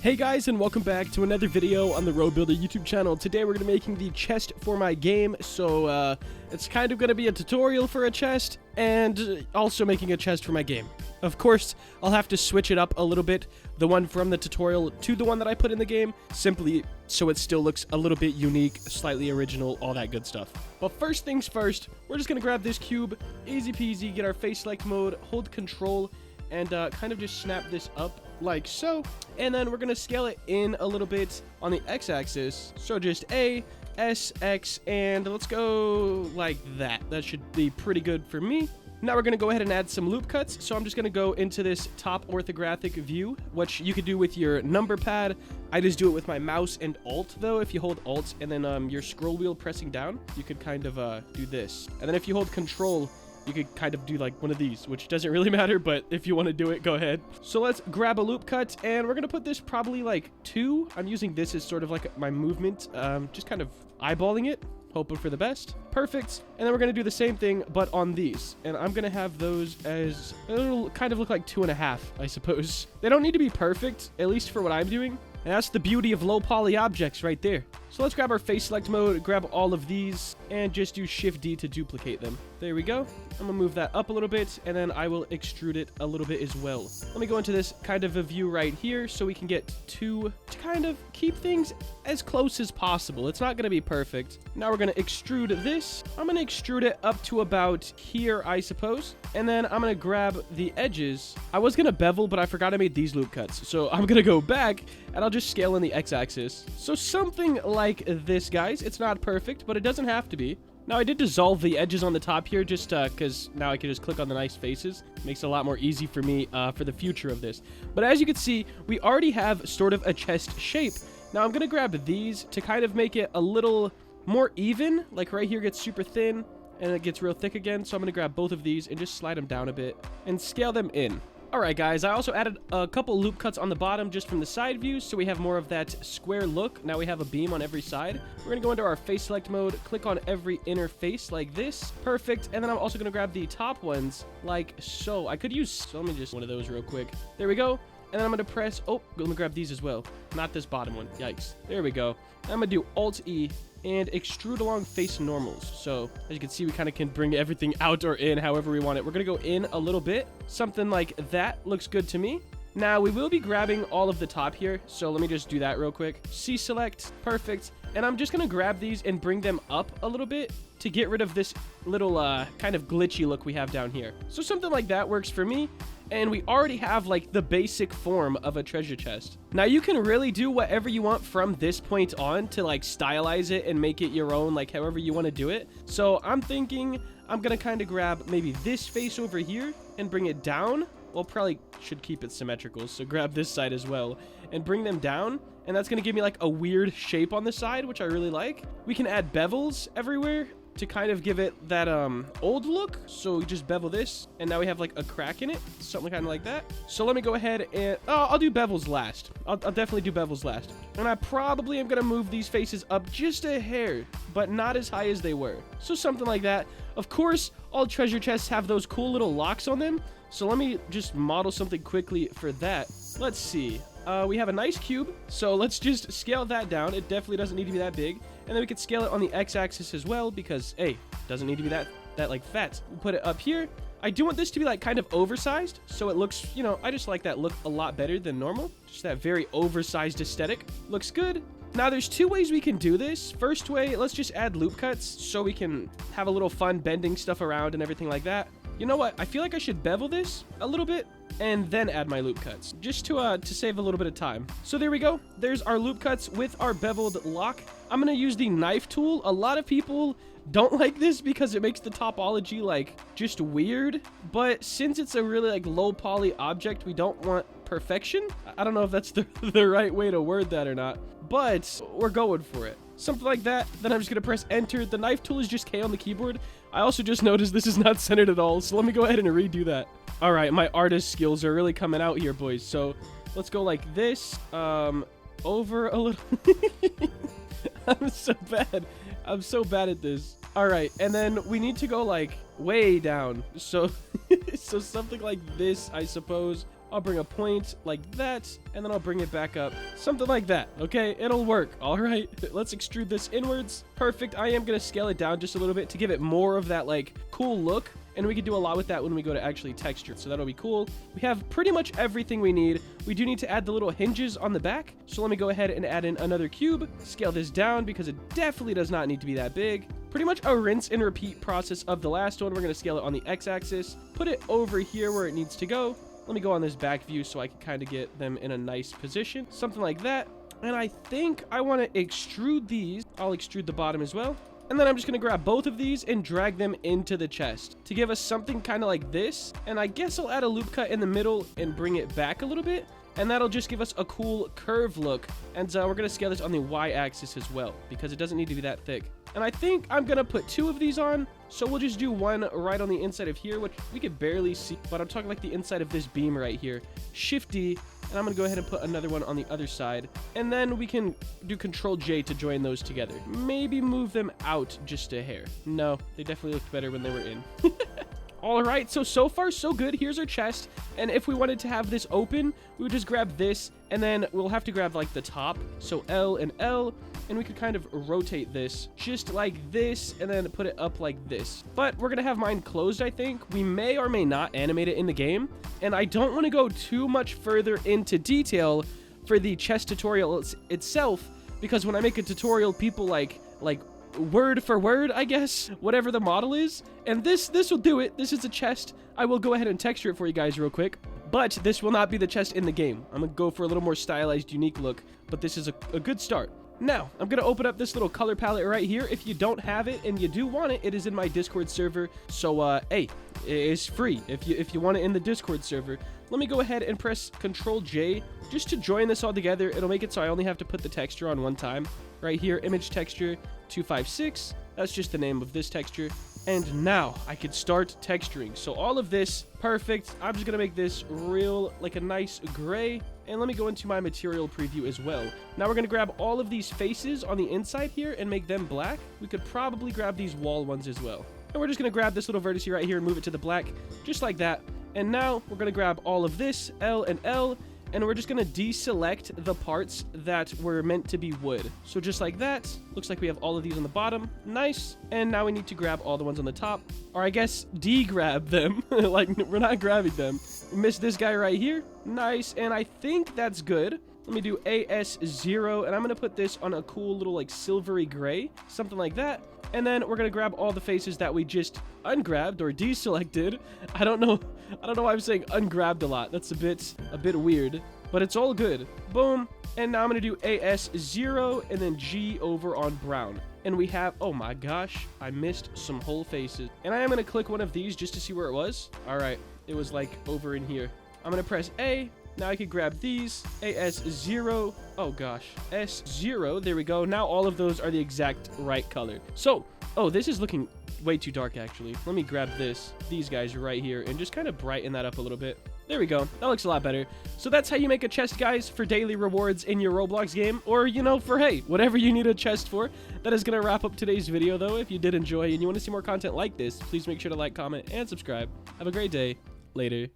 Hey guys, and welcome back to another video on the Road Builder YouTube channel. Today we're going to be making the chest for my game, so it's kind of going to be a tutorial for a chest, and also making a chest for my game. Of course, I'll have to switch it up a little bit, the one from the tutorial to the one that I put in the game, simply so it still looks a little bit unique, slightly original, all that good stuff. But first things first, we're just going to grab this cube, easy peasy, get our face select mode, hold control, and kind of just snap this up like so, and then we're gonna scale it in a little bit on the x-axis, so just A, S, X, and let's go like that. That should be pretty good for me. Now we're gonna go ahead and add some loop cuts, so I'm just gonna go into this top orthographic view, which you could do with your number pad. I just do it with my mouse and Alt, though. If you hold Alt and then your scroll wheel pressing down, you could kind of do this, and then if you hold Control, you could kind of do like one of these, which doesn't really matter, but if you want to do it, go ahead. So let's grab a loop cut, and we're going to put this probably like 2. I'm using this as sort of like my movement, just kind of eyeballing it, hoping for the best. Perfect. And then we're going to do the same thing, but on these. And I'm going to have those as, it'll kind of look like 2.5, I suppose. They don't need to be perfect, at least for what I'm doing. And that's the beauty of low poly objects right there. So let's grab our face select mode, grab all of these, and just do Shift D to duplicate them. There we go. I'm gonna move that up a little bit, and then I will extrude it a little bit as well. Let me go into this kind of a view right here so we can get to kind of keep things as close as possible. It's not gonna be perfect. Now we're gonna extrude this. I'm gonna extrude it up to about here, I suppose. And then I'm gonna grab the edges. I was gonna bevel, but I forgot I made these loop cuts. So I'm gonna go back, and I'll just scale in the x-axis. So something like this, guys. It's not perfect, but it doesn't have to be. Now, I did dissolve the edges on the top here just because now I can just click on the nice faces. Makes it a lot more easy for me for the future of this. But as you can see, we already have sort of a chest shape. Now, I'm going to grab these to kind of make it a little more even. Like right here gets super thin and it gets real thick again. So I'm going to grab both of these and just slide them down a bit and scale them in. Alright guys, I also added a couple loop cuts on the bottom just from the side views, so we have more of that square look. Now we have a beam on every side. We're going to go into our face select mode, click on every inner face like this. Perfect. And then I'm also going to grab the top ones like so. I could use, so let me just one of those real quick. There we go. And then I'm going to press, oh, let me grab these as well. Not this bottom one. Yikes. There we go. I'm going to do Alt-E and extrude along face normals. So as you can see, we kind of can bring everything out or in however we want it. We're going to go in a little bit. Something like that looks good to me. Now we will be grabbing all of the top here. So let me just do that real quick. C select. Perfect. And I'm just going to grab these and bring them up a little bit to get rid of this little kind of glitchy look we have down here. So something like that works for me. And we already have like the basic form of a treasure chest. Now you can really do whatever you want from this point on to like stylize it and make it your own, like however you want to do it. So I'm thinking I'm going to kind of grab maybe this face over here and bring it down. Well, probably should keep it symmetrical. So grab this side as well and bring them down. And that's going to give me like a weird shape on the side, which I really like. We can add bevels everywhere to kind of give it that old look. So we just bevel this, and now we have like a crack in it, something kind of like that. So let me go ahead and I'll do bevels last. I'll definitely do bevels last. And I probably am gonna move these faces up just a hair, but not as high as they were. So something like that. Of course, all treasure chests have those cool little locks on them. So let me just model something quickly for that. Let's see. We have a nice cube, so let's just scale that down. It definitely doesn't need to be that big. And then we could scale it on the x-axis as well because, hey, doesn't need to be that like fat. We'll put it up here. I do want this to be like kind of oversized, so it looks, you know, I just like that look a lot better than normal. Just that very oversized aesthetic. Looks good. Now, there's 2 ways we can do this. First way, let's just add loop cuts so we can have a little fun bending stuff around and everything like that. You know what? I feel like I should bevel this a little bit and then add my loop cuts just to save a little bit of time. So there we go. There's our loop cuts with our beveled lock. I'm going to use the knife tool. A lot of people don't like this because it makes the topology like just weird. But since it's a really like low poly object, we don't want perfection. I don't know if that's the right way to word that or not, but we're going for it. Something like that. Then I'm just going to press enter. The knife tool is just K on the keyboard. I also just noticed this is not centered at all, so let me go ahead and redo that. All right, my artist skills are really coming out here, boys. So let's go like this, over a little. I'm so bad. I'm so bad at this. All right, and then we need to go like way down. So, so something like this, I suppose. I'll bring a point like that, and then I'll bring it back up. Something like that, okay? It'll work, all right? Let's extrude this inwards. Perfect. I am going to scale it down just a little bit to give it more of that, like, cool look. And we can do a lot with that when we go to actually texture. So that'll be cool. We have pretty much everything we need. We do need to add the little hinges on the back. So let me go ahead and add in another cube. Scale this down because it definitely does not need to be that big. Pretty much a rinse and repeat process of the last one. We're going to scale it on the x-axis. Put it over here where it needs to go. Let me go on this back view so I can kind of get them in a nice position. Something like that. And I think I want to extrude these. I'll extrude the bottom as well. And then I'm just going to grab both of these and drag them into the chest to give us something kind of like this. And I guess I'll add a loop cut in the middle and bring it back a little bit. And that'll just give us a cool curve look. And we're going to scale this on the y-axis as well because it doesn't need to be that thick. And I think I'm going to put 2 of these on. So we'll just do one right on the inside of here, which we could barely see. But I'm talking like the inside of this beam right here. Shift D. And I'm going to go ahead and put another one on the other side. And then we can do Control J to join those together. Maybe move them out just a hair. No, they definitely looked better when they were in. All right, so far so good. Here's our chest. And if we wanted to have this open, we would just grab this. And then we'll have to grab like the top. So L and L. And we could kind of rotate this just like this and then put it up like this. But we're going to have mine closed, I think. We may or may not animate it in the game. And I don't want to go too much further into detail for the chest tutorial itself. Because when I make a tutorial, people like word for word, I guess, whatever the model is. And this will do it. This is a chest. I will go ahead and texture it for you guys real quick. But this will not be the chest in the game. I'm going to go for a little more stylized, unique look. But this is a good start. Now, I'm going to open up this little color palette right here. If you don't have it and you do want it, it is in my Discord server. So, hey, it's free if you want it in the Discord server. Let me go ahead and press Control J just to join this all together. It'll make it so I only have to put the texture on one time. Right here, image texture 256. That's just the name of this texture. And now I could start texturing. So all of this, perfect. I'm just going to make this real, like a nice gray. And let me go into my material preview as well. Now we're going to grab all of these faces on the inside here and make them black. We could probably grab these wall ones as well. And we're just going to grab this little vertex right here and move it to the black, just like that. And now we're going to grab all of this, L and L, and we're just going to deselect the parts that were meant to be wood. So just like that, looks like we have all of these on the bottom. Nice. And now we need to grab all the ones on the top, or I guess de-grab them. Like, we're not grabbing them. We missed this guy right here. Nice. And I think that's good. Let me do AS0, and I'm going to put this on a cool little, like, silvery gray, something like that. And then we're going to grab all the faces that we just ungrabbed or deselected. I don't know why I'm saying ungrabbed a lot. That's a bit weird, but it's all good. Boom. And now I'm going to do AS0 and then G over on brown. And we have, oh my gosh, I missed some whole faces. And I am going to click one of these just to see where it was. All right, it was like over in here. I'm going to press A. Now I can grab these, AS0, oh gosh, S0, there we go. Now all of those are the exact right color. So, oh, this is looking way too dark actually. Let me grab these guys right here and just kind of brighten that up a little bit. There we go. That looks a lot better. So that's how you make a chest, guys, for daily rewards in your Roblox game. Or, you know, for, hey, whatever you need a chest for. That is going to wrap up today's video, though. If you did enjoy and you want to see more content like this, please make sure to like, comment, and subscribe. Have a great day. Later.